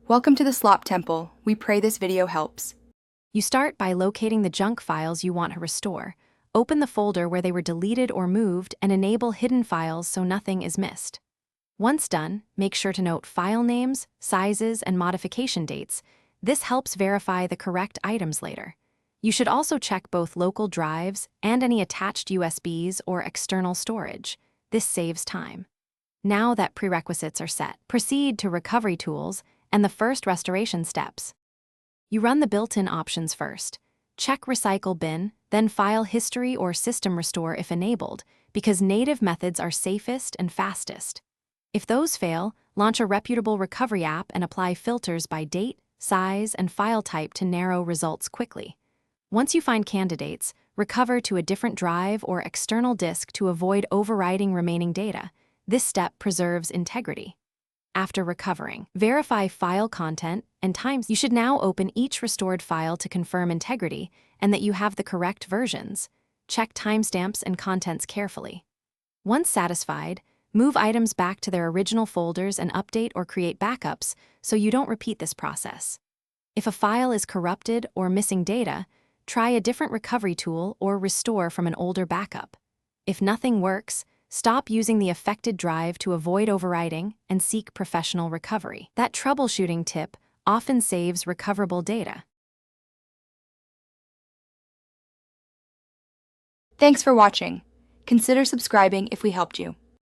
Welcome to the Slop Temple. We pray this video helps. You start by locating the junk files you want to restore. Open the folder where they were deleted or moved and enable hidden files so nothing is missed. Once done, make sure to note file names, sizes, and modification dates. This helps verify the correct items later. You should also check both local drives and any attached USBs or external storage. This saves time. Now that prerequisites are set, proceed to Recovery Tools and the first restoration steps. You run the built-in options first. Check Recycle Bin, then File History or System Restore if enabled, because native methods are safest and fastest. If those fail, launch a reputable recovery app and apply filters by date, size, and file type to narrow results quickly. Once you find candidates, recover to a different drive or external disk to avoid overwriting remaining data. This step preserves integrity. After recovering, verify file content and times. You should now open each restored file to confirm integrity and that you have the correct versions. Check timestamps and contents carefully. Once satisfied, move items back to their original folders and update or create backups so you don't repeat this process. If a file is corrupted or missing data, try a different recovery tool or restore from an older backup. If nothing works, stop using the affected drive to avoid overwriting and seek professional recovery. That troubleshooting tip often saves recoverable data. Thanks for watching. Consider subscribing if we helped you.